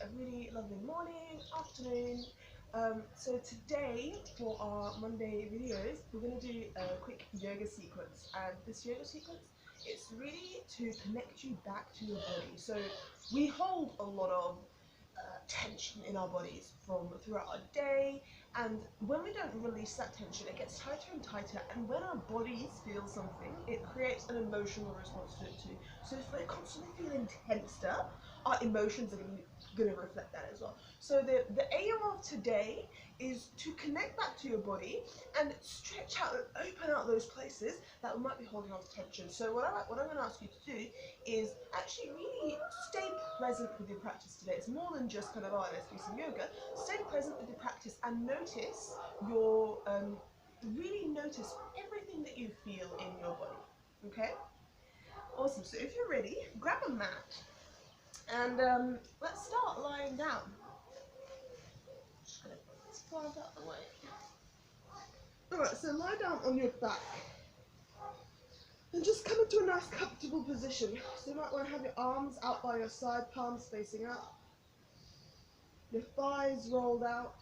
a really lovely morning, afternoon. So today for our Monday videos, we're going to do a quick yoga sequence, and this yoga sequence, it's really to connect you back to your body. So we hold a lot of tension in our bodies from throughout our day, and when we don't release that tension, it gets tighter and tighter, and when our bodies feel something, it creates an emotional response to it too. So if we're constantly feeling tensed up, our emotions are going to reflect that as well. So the aim of today is to connect back to your body and stretch out and open out those places that might be holding on to tension. So what I'm going to ask you to do is actually really stay present with your practice today. It's more than just kind of, oh, let's do some yoga. Stay present with your practice and notice your, really notice everything that you feel in your body. Okay? Awesome. So if you're ready, grab a mat and let's start lying down. Just gonna put this plant out the way. Alright, so lie down on your back and just come into a nice comfortable position. So you might want to have your arms out by your side, palms facing up, your thighs rolled out,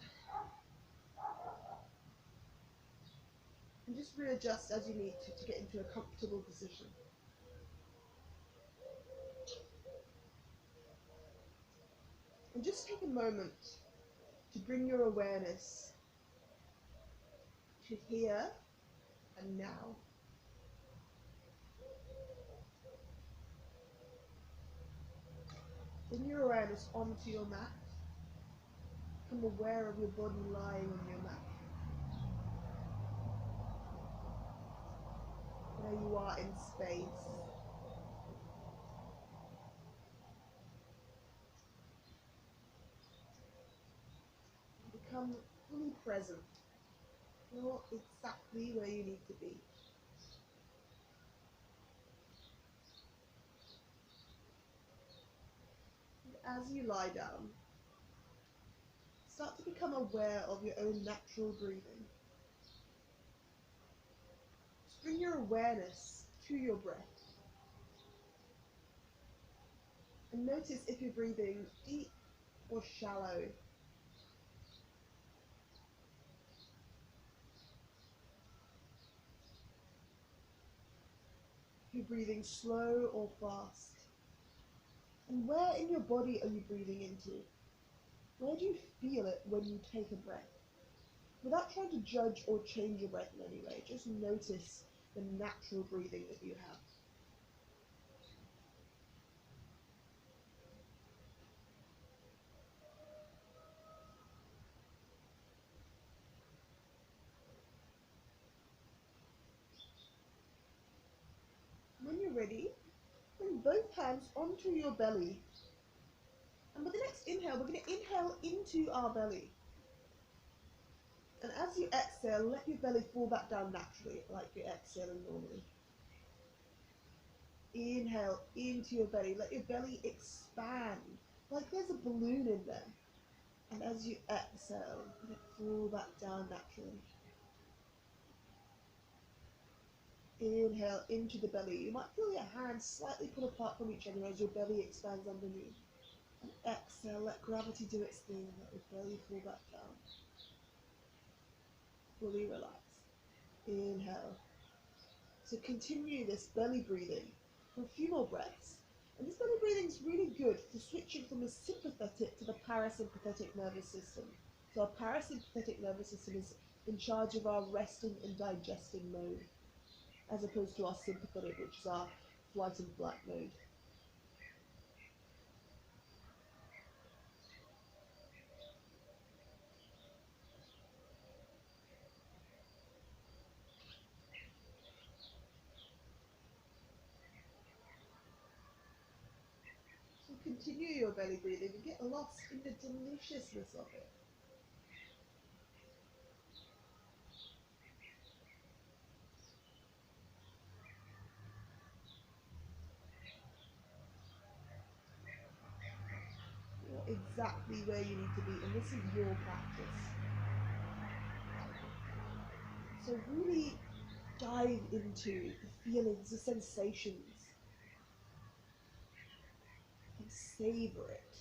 and just readjust as you need to get into a comfortable position. And just take a moment to bring your awareness to here and now. Bring your awareness onto your mat. Become aware of your body lying on your mat. Where you are in space. Become fully present. You're exactly where you need to be. And as you lie down, start to become aware of your own natural breathing. Just bring your awareness to your breath. And notice if you're breathing deep or shallow. If you're breathing slow or fast. And where in your body are you breathing into? Where do you feel it when you take a breath? Without trying to judge or change your breath in any way, just notice the natural breathing that you have. When you're ready, bring both hands onto your belly. And with the next inhale, we're going to inhale into our belly. And as you exhale, let your belly fall back down naturally, like you're exhaling normally. Inhale into your belly. Let your belly expand, like there's a balloon in there. And as you exhale, let it fall back down naturally. Inhale into the belly. You might feel your hands slightly pull apart from each other as your belly expands underneath. And exhale, let gravity do its thing. Let your belly fall back down. Fully relax. Inhale. So continue this belly breathing for a few more breaths. And this belly breathing is really good for switching from the sympathetic to the parasympathetic nervous system. So our parasympathetic nervous system is in charge of our resting and digesting mode, as opposed to our sympathetic, which is our flight and flight mode. So continue your belly breathing and get lost in the deliciousness of it. You're exactly where you need to be, and this is your practice. So really dive into the feelings, the sensations, and savor it.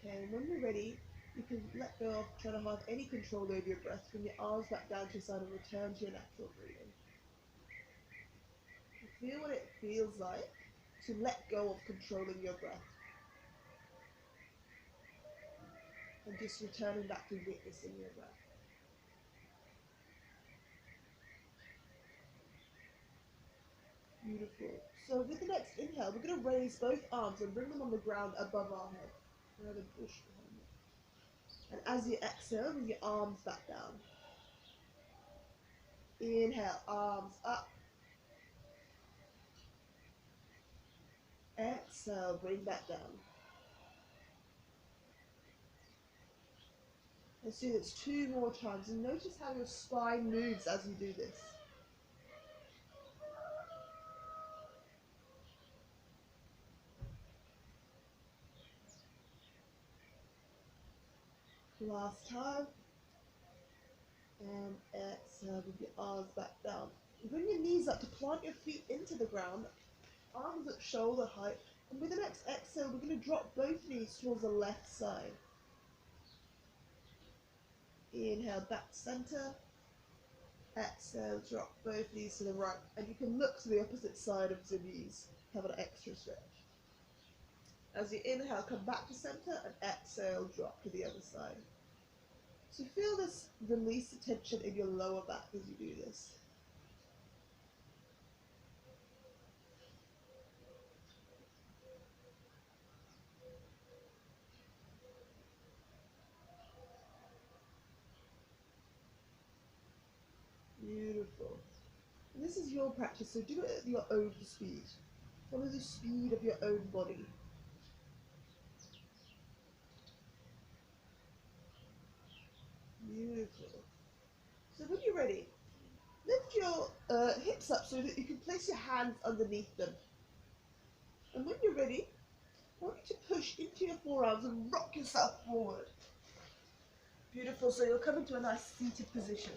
Okay, and when you're ready, you can let go of trying to have any control over your breath. Bring your arms back down to your side and return to your natural breathing. Feel what it feels like to let go of controlling your breath. And just returning back to witnessing your breath. Beautiful. So with the next inhale, we're going to raise both arms and bring them on the ground above our head. Rather push behind it. And as you exhale, bring your arms back down. Inhale, arms up. Exhale, bring back down. Let's do this 2 more times and notice how your spine moves as you do this. Last time. And exhale, with your arms back down. Bring your knees up to plant your feet into the ground. Arms at shoulder height. And with the next exhale, we're going to drop both knees towards the left side. Inhale, back to center. Exhale, drop both knees to the right. And you can look to the opposite side of the knees. Have an extra stretch. As you inhale, come back to center and exhale, drop to the other side. So feel this release the tension in your lower back as you do this. Beautiful. And this is your practice, so do it at your own speed. Follow the speed of your own body. Beautiful. So when you're ready, lift your hips up so that you can place your hands underneath them. And when you're ready, I want you to push into your forearms and rock yourself forward. Beautiful. So you'll come into a nice seated position.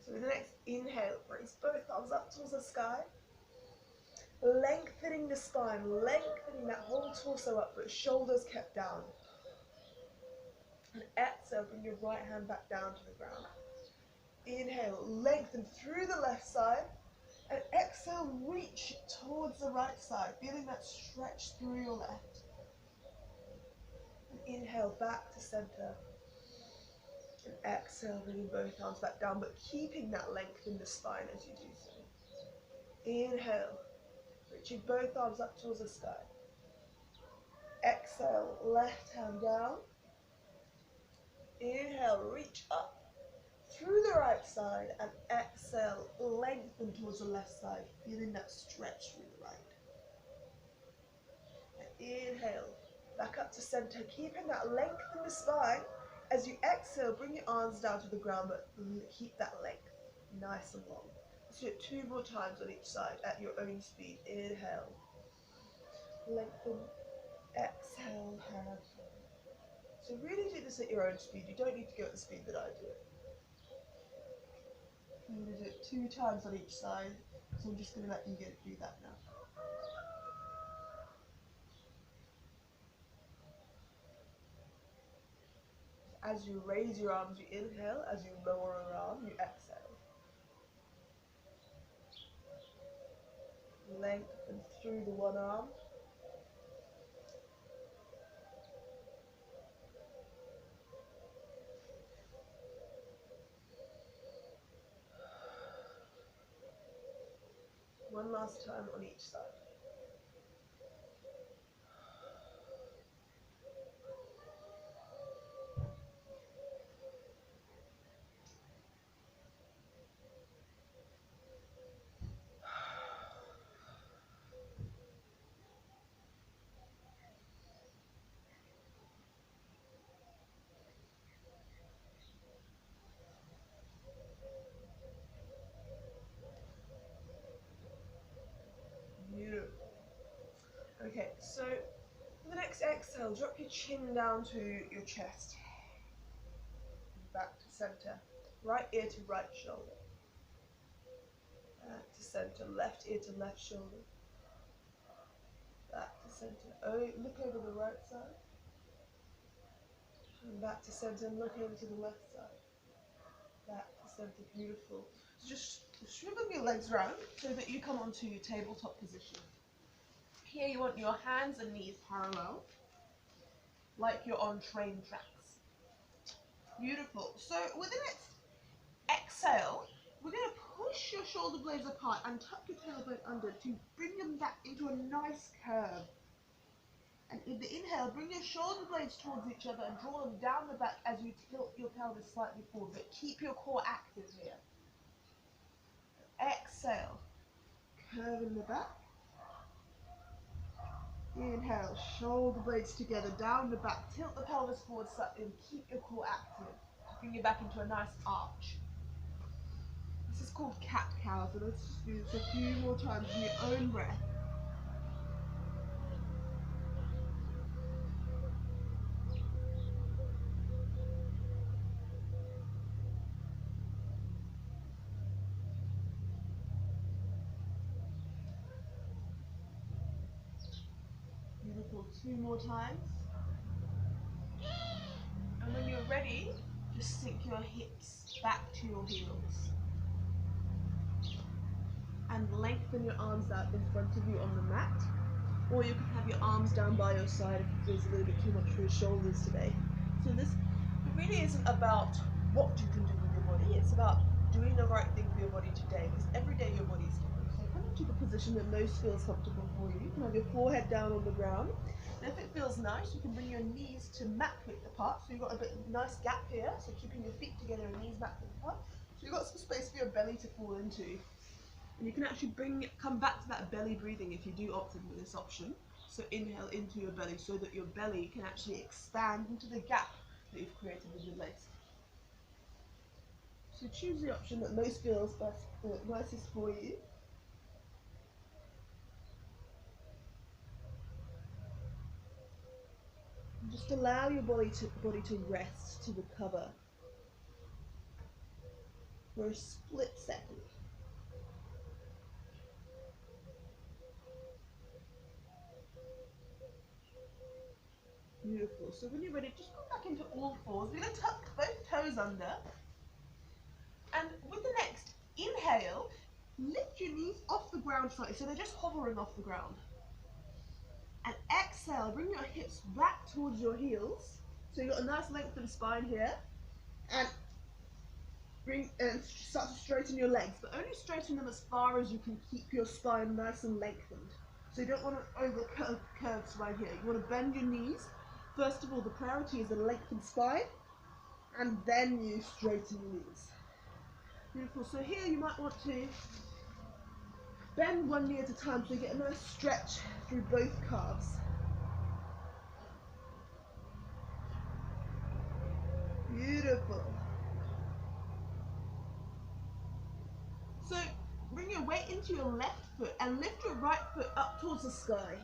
So with the next inhale, raise both arms up towards the sky. Lengthening the spine, lengthening that whole torso up, but shoulders kept down. And exhale, bring your right hand back down to the ground. Inhale, lengthen through the left side. And exhale, reach towards the right side, feeling that stretch through your left. And inhale, back to center. And exhale, bringing both arms back down, but keeping that length in the spine as you do so. Inhale, reaching both arms up towards the sky. Exhale, left hand down. Inhale, reach up through the right side, and exhale, lengthen towards the left side, feeling that stretch through the right. And inhale, back up to center, keeping that length in the spine. As you exhale, bring your arms down to the ground, but keep that length nice and long. Let's do it 2 more times on each side at your own speed. Inhale, lengthen, exhale, hand. So really do this at your own speed. You don't need to go at the speed that I do it. I'm going to do it 2 times on each side, so I'm just going to let you do that now. As you raise your arms, you inhale. As you lower your arm, you exhale. Lengthen through the one arm. One last time on each side. Beautiful. Okay, so for the next exhale, drop your chin down to your chest. Back to center. Right ear to right shoulder. Back to center, left ear to left shoulder, back to center. Oh, look over the right side, and back to center, and look over to the left side, back to center. Beautiful. So just swivel your legs round so that you come onto tabletop position. Here you want your hands and knees parallel, like you're on train tracks. Beautiful. So with the next exhale, we're going to push your shoulder blades apart and tuck your tailbone under to bring them back into a nice curve. And in the inhale, bring your shoulder blades towards each other and draw them down the back as you tilt your pelvis slightly forward, but keep your core active here. Exhale, curve in the back. Inhale, shoulder blades together, down the back, tilt the pelvis forward slightly and keep your core active. Bring it back into a nice arch. This is called cat-cow, so let's just do this a few more times in your own breath. Beautiful, 2 more times. And when you're ready, just sink your hips back to your heels. And lengthen your arms out in front of you on the mat. Or you can have your arms down by your side if it feels a little bit too much for your shoulders today. So this really isn't about what you can do with your body, it's about doing the right thing for your body today, because every day your body is different. So come into the position that most feels comfortable for you. You can have your forehead down on the ground. And if it feels nice, you can bring your knees to mat width apart. So you've got a bit nice gap here, so keeping your feet together and knees mat width apart. So you've got some space for your belly to fall into. And you can actually come back to that belly breathing if you do opt in with this option. So inhale into your belly so that your belly can actually expand into the gap that you've created with your legs. So choose the option that most feels best, nicest for you. And just allow your body to rest, to recover for a split second. Beautiful. So when you're ready, just go back into all fours. We're going to tuck both toes under. And with the next inhale, lift your knees off the ground slightly, so they're just hovering off the ground. And exhale, bring your hips back towards your heels. So you've got a nice lengthened spine here. And start to straighten your legs, but only straighten them as far as you can keep your spine nice and lengthened. So you don't want to over curves right here. You want to bend your knees. First of all, the priority is a lengthened spine, and then you straighten your knees. Beautiful. So here you might want to bend one knee at a time so you get a nice stretch through both calves. Beautiful. So bring your weight into your left foot and lift your right foot up towards the sky.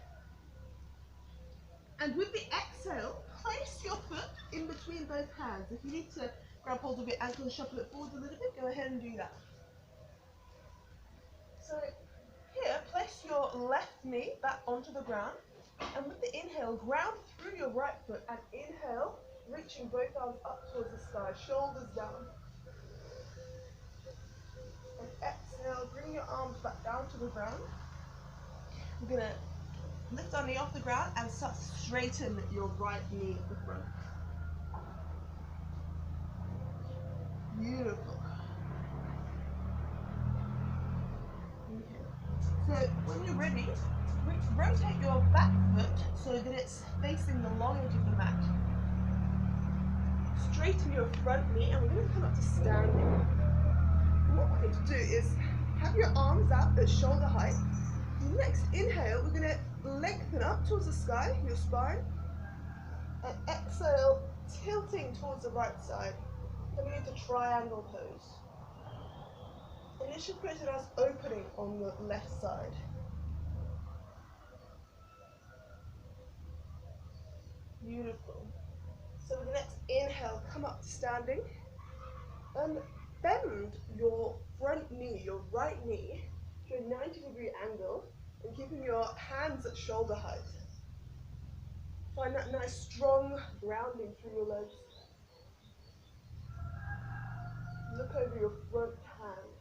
And with the exhale, place your foot in between both hands. If you need to grab hold of your ankle and shuffle it forward a little bit, go ahead and do that. So here, place your left knee back onto the ground, and with the inhale, ground through your right foot, and inhale, reaching both arms up towards the sky, shoulders down. And exhale, bring your arms back down to the ground. We're going to lift our knee off the ground and start to straighten your right knee at the front. Beautiful. Okay. So when you're ready, rotate your back foot so that it's facing the long edge of the mat. Straighten your front knee, and we're going to come up to standing. What we're going to do is have your arms out at shoulder height. The next inhale, we're going to lengthen up towards the sky, your spine, and exhale, tilting towards the right side, coming into triangle pose. And this should create a nice opening on the left side. Beautiful. So with the next inhale, come up to standing, and bend your front knee, your right knee, to a 90-degree angle and keeping your hands at shoulder height. Find that nice strong grounding through your legs. Look over your front hand.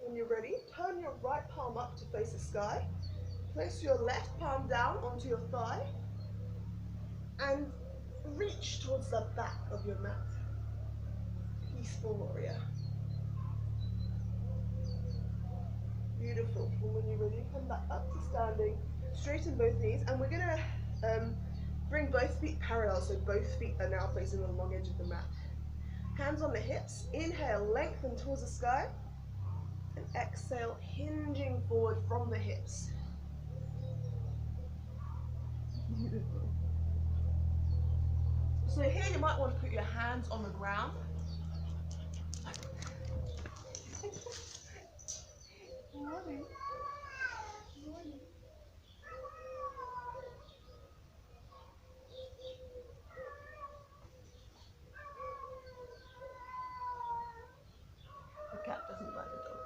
When you're ready, turn your right palm up to face the sky. Place your left palm down onto your thigh and reach towards the back of your mat. Peaceful warrior. Beautiful. And when you're ready, come back up to standing. Straighten both knees, and we're going to bring both feet parallel, so both feet are now facing the long edge of the mat. Hands on the hips. Inhale, lengthen towards the sky. And exhale, hinging forward from the hips. Beautiful. So here you might want to put your hands on the ground. Morning. Morning. The cat doesn't like the dog.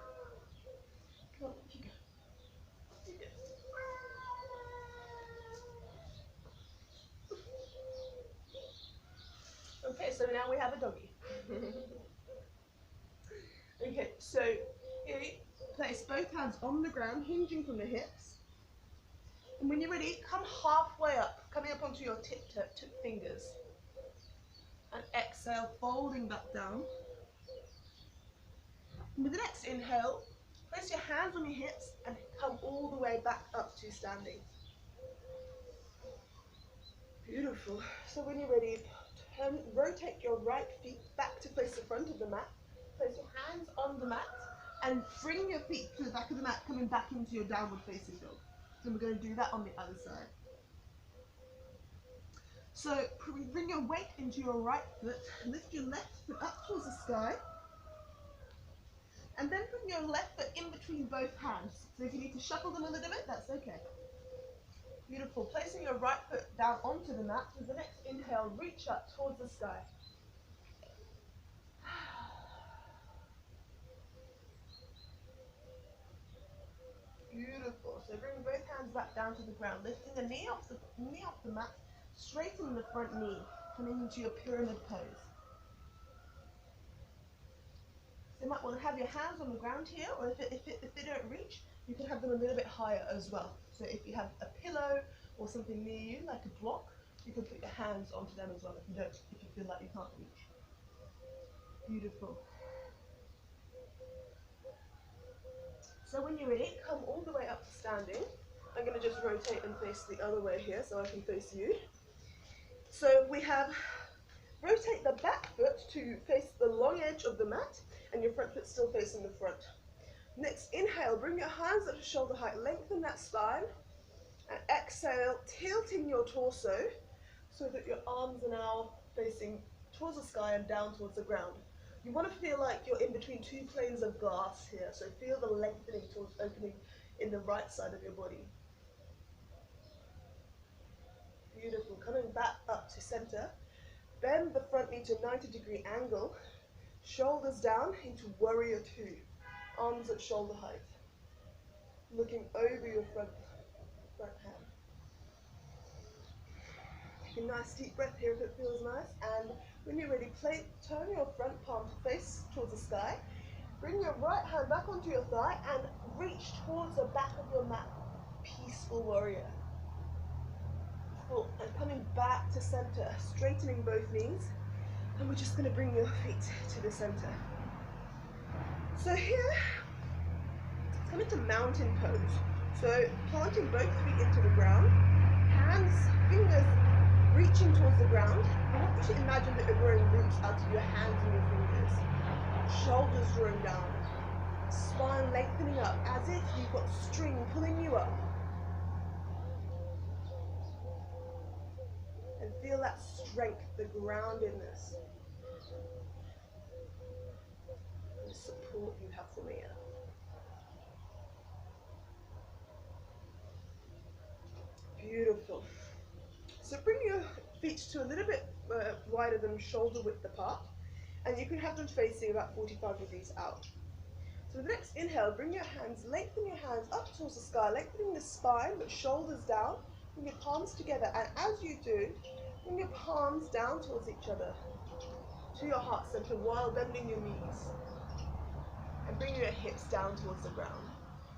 Come on, you go. You go. Okay, so now we have a doggy. Okay, so here you place both hands on the ground, hinging from the hips. And when you're ready, come halfway up, coming up onto your tip fingers. And exhale, folding back down. And with the next inhale, place your hands on your hips and come all the way back up to standing. Beautiful. So when you're ready, rotate your right feet back to face the front of the mat. Place your hands on the mat and bring your feet to the back of the mat, coming back into your downward facing dog. And we're going to do that on the other side. So bring your weight into your right foot, lift your left foot up towards the sky, and then bring your left foot in between both hands. So if you need to shuffle them a little bit, that's okay. Beautiful. Placing your right foot down onto the mat. With the next inhale, reach up towards the sky. Beautiful. So bring both hands back down to the ground, lifting the knee off the mat, straightening the front knee, coming into your pyramid pose. So you might want to have your hands on the ground here, or if they don't reach, you can have them a little bit higher as well. So if you have a pillow or something near you, like a block, you can put your hands onto them as well if you feel like you can't reach. Beautiful. So when you're ready, come all the way up to standing. I'm going to just rotate and face the other way here so I can face you. So we have, rotate the back foot to face the long edge of the mat, and your front foot still facing the front. Next, inhale, bring your hands up to shoulder height, lengthen that spine, and exhale, tilting your torso so that your arms are now facing towards the sky and down towards the ground. You want to feel like you're in between two planes of glass here, so feel the lengthening towards opening in the right side of your body. Beautiful. Coming back up to center. Bend the front knee to a 90-degree angle. Shoulders down into warrior two. Arms at shoulder height. Looking over your front hand. Take a nice deep breath here if it feels nice. And when you're ready, turn your front palm to face towards the sky. Bring your right hand back onto your thigh and reach towards the back of your mat. Peaceful warrior. Cool. And coming back to center, straightening both knees. And we're just going to bring your feet to the center. So here, come into mountain pose. So planting both feet into the ground, hands, fingers reaching towards the ground. I want you to imagine that you're growing roots out of your hands and your fingers. Shoulders drawing down, spine lengthening up as if you've got string pulling you up. And feel that strength, the groundedness, and the support you have from here. Beautiful. So bring your feet to a little bit wider than shoulder width apart, and you can have them facing about 45 degrees out. So the next inhale, bring your hands, lengthen your hands up towards the sky, lengthening the spine, but shoulders down. Bring your palms together, and as you do, bring your palms down towards each other, to your heart center while bending your knees. And bring your hips down towards the ground.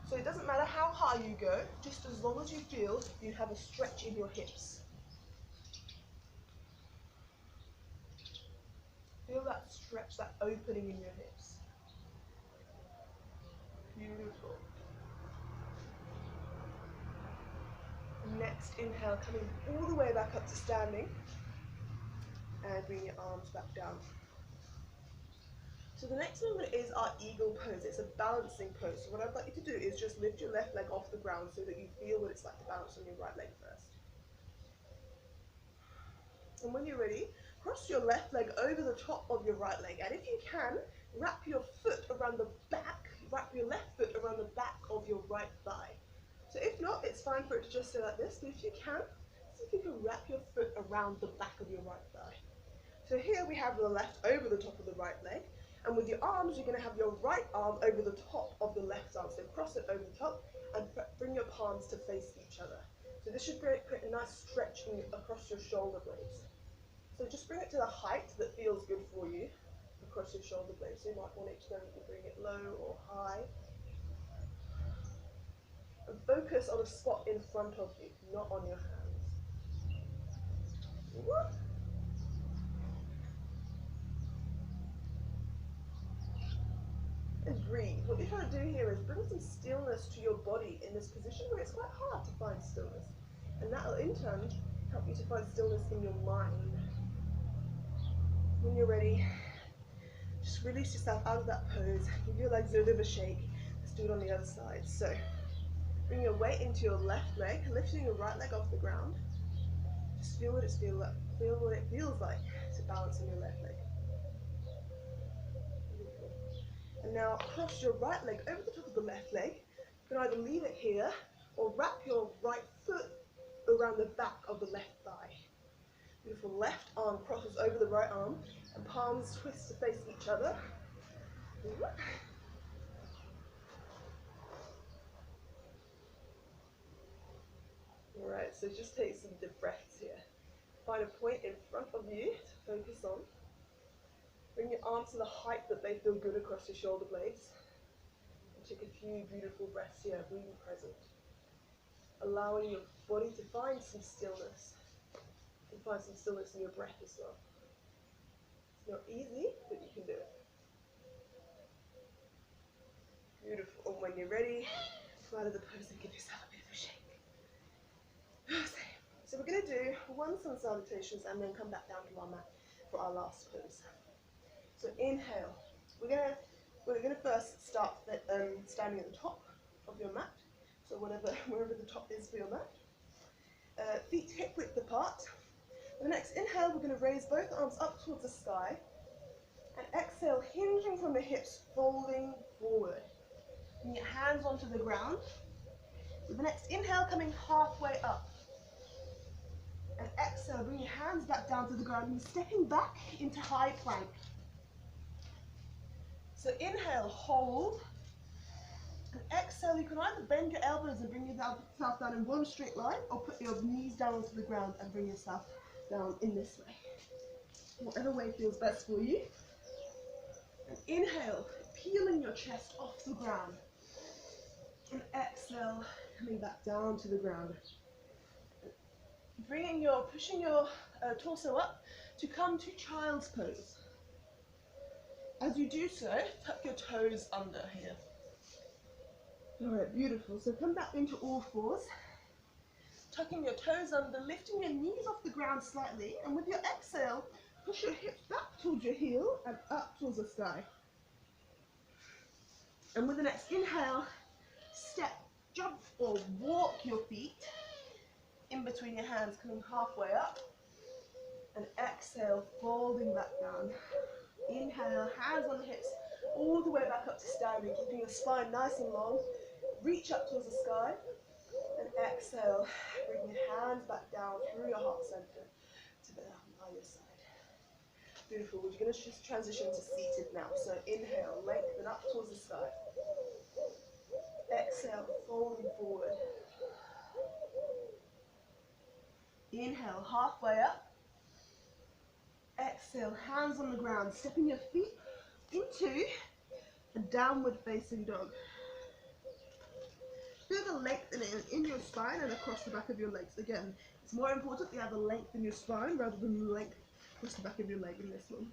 So it doesn't matter how high you go, just as long as you feel you have a stretch in your hips. Feel that stretch, that opening in your hips. Beautiful. Next inhale, coming all the way back up to standing. And bring your arms back down. So the next movement is our eagle pose. It's a balancing pose. So what I'd like you to do is just lift your left leg off the ground so that you feel what it's like to balance on your right leg first. And when you're ready, cross your left leg over the top of your right leg. And if you can, wrap your foot around the back, wrap your left foot around the back of your right thigh. So if not, it's fine for it to just stay like this, but if you can, see if you can wrap your foot around the back of your right thigh. So here we have the left over the top of the right leg, and with your arms, you're going to have your right arm over the top of the left arm. So cross it over the top and bring your palms to face each other. So this should create a nice stretch across your shoulder blades. So just bring it to the height that feels good for you across your shoulder blades. So you might want each time you can bring it low or high. And focus on a spot in front of you, not on your hands. Woo. And breathe. What you're trying to do here is bring some stillness to your body in this position where it's quite hard to find stillness. And that will in turn help you to find stillness in your mind. When you're ready, just release yourself out of that pose. Give your legs a bit of a shake. Let's do it on the other side. So bring your weight into your left leg, lifting your right leg off the ground. Just feel what it feels like. Feel what it feels like to balance on your left leg. Beautiful. And now cross your right leg over the top of the left leg. You can either leave it here or wrap your right foot around the back of the left thigh. Beautiful. Left arm crosses over the right arm and palms twist to face each other. Alright, so just take some deep breaths here. Find a point in front of you to focus on. Bring your arms to the height that they feel good across your shoulder blades. And take a few beautiful breaths here, being present. Allowing your body to find some stillness. And find some stillness in your breath as well. It's not easy, but you can do it. Beautiful. And when you're ready, come out of the pose and give yourself a bit of a shake. So we're going to do one sun salutations and then come back down to our mat for our last pose. So inhale. We're going to first start standing at the top of your mat. So wherever the top is for your mat. Feet hip width apart. The next inhale, we're going to raise both arms up towards the sky. And exhale, hinging from the hips, folding forward. Bring your hands onto the ground. With the next inhale, coming halfway up. And exhale, bring your hands back down to the ground and stepping back into high plank. So inhale, hold. And exhale, you can either bend your elbows and bring yourself down in one straight line, or put your knees down onto the ground and bring yourself down in this way. Whatever way feels best for you. And inhale, peeling your chest off the ground. And exhale, coming back down to the ground. Pushing your torso up to come to child's pose. As you do so, tuck your toes under here. Alright, beautiful. So come back into all fours. Tucking your toes under, lifting your knees off the ground slightly, and with your exhale, push your hips back towards your heel and up towards the sky. And with the next inhale, step, jump, or walk your feet in between your hands, coming halfway up. And exhale, folding back down. Inhale, hands on the hips, all the way back up to standing, keeping your spine nice and long. Reach up towards the sky. And exhale, bring your hands back down through your heart center to the either side. Beautiful. We're going to just transition to seated now. So inhale, lengthen up towards the sky. Exhale, folding forward. Inhale, halfway up. Exhale, hands on the ground, stepping your feet into a downward facing dog. Feel the lengthening in your spine and across the back of your legs. Again, it's more important that you have a length in your spine rather than the length across the back of your leg in this one.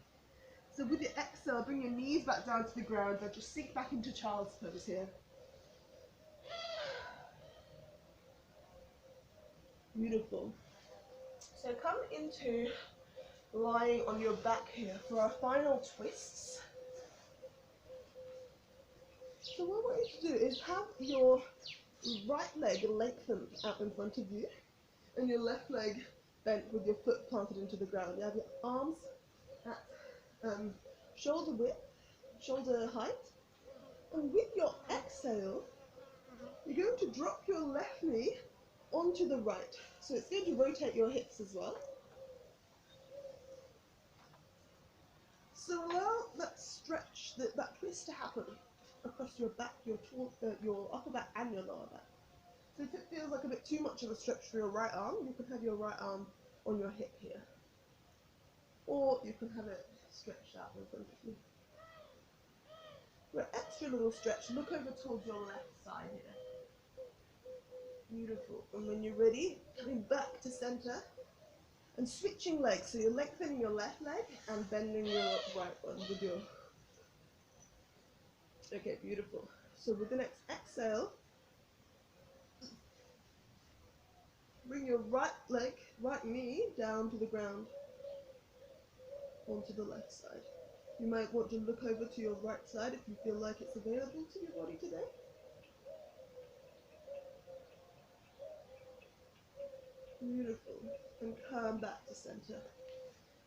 So with your exhale, bring your knees back down to the ground and just sink back into child's pose here. Beautiful. So come into lying on your back here for our final twists. So what I want you to do is have your right leg lengthened out in front of you and your left leg bent with your foot planted into the ground. You have your arms at shoulder width, shoulder height, and with your exhale, you're going to drop your left knee onto the right. So it's going to rotate your hips as well. So allow that stretch, that twist to happen across your back, your upper back and your lower back. So if it feels like a bit too much of a stretch for your right arm, you can have your right arm on your hip here. Or you can have it stretched out in front of you. For an extra little stretch, look over towards your left side here. Beautiful. And when you're ready, coming back to center and switching legs. So you're lengthening your left leg and bending your right one with your... Okay, beautiful. So with the next exhale, bring your right leg, right knee down to the ground onto the left side. You might want to look over to your right side if you feel like it's available to your body today. Beautiful. And come back to center.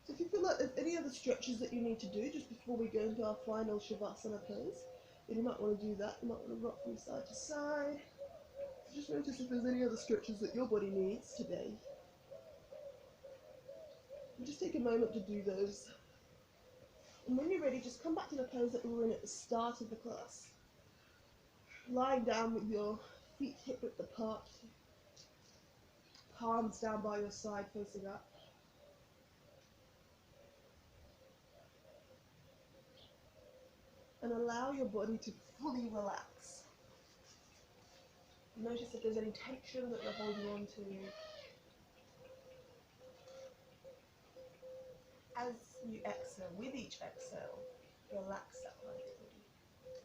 So if you feel like there's any other stretches that you need to do just before we go into our final Shavasana pose, then you might want to do that. You might want to rock from side to side. Just notice if there's any other stretches that your body needs today. And just take a moment to do those. And when you're ready, just come back to the pose that we were in at the start of the class. Lying down with your feet hip width apart, palms down by your side facing up. And allow your body to fully relax. Notice if there's any tension that you're holding on to. As you exhale, with each exhale, relax that part of your body.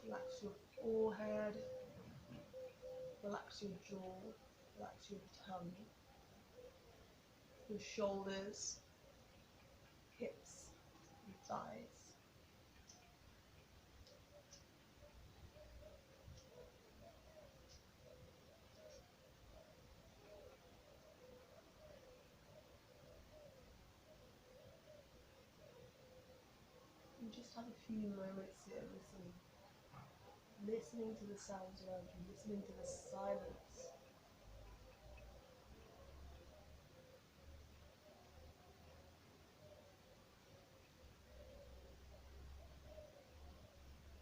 Relax your forehead, relax your jaw, relax your tongue, your shoulders, hips, your thighs. And just have a few moments here listening to the sounds around you, listening to the silence.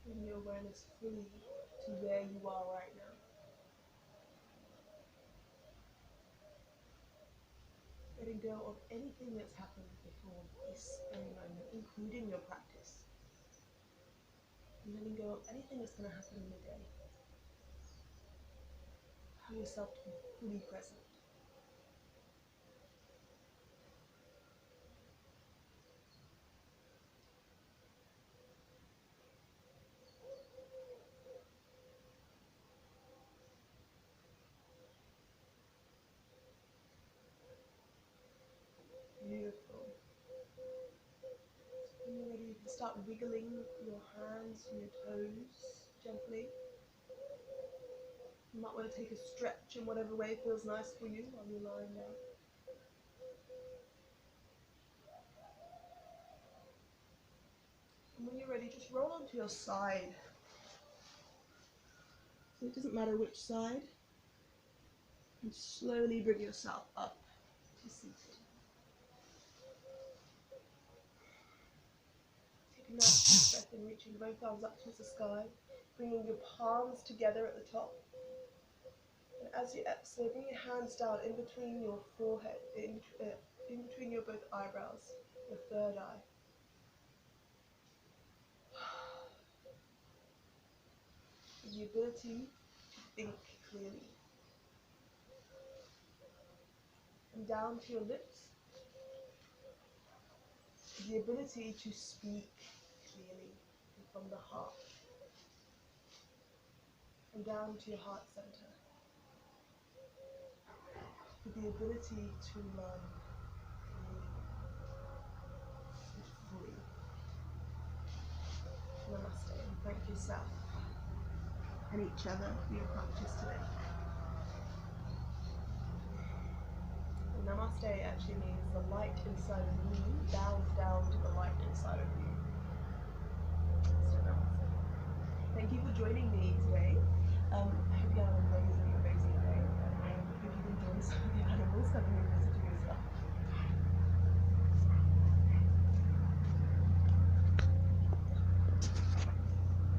Bring your awareness fully to where you are right now. Letting go of anything that's happened before this very moment, including your practice. And letting go of anything that's going to happen in the day. Allow yourself to be fully present. Beautiful. When you're ready, you can start wiggling your hands and your toes gently. You might want to take a stretch in whatever way feels nice for you while you're lying down. And when you're ready, just roll onto your side. So it doesn't matter which side. And slowly bring yourself up to seated. Nice deep breath in, reaching both arms up towards the sky, bringing your palms together at the top. And as you exhale, bring your hands down in between your forehead, in between your both eyebrows, your third eye. The ability to think clearly. And down to your lips, the ability to speak clearly and from the heart. And down to your heart center, with the ability to learn clearly and fully. Namaste, and thank yourself and each other for your practice today. And Namaste actually means the light inside of me bows down to the light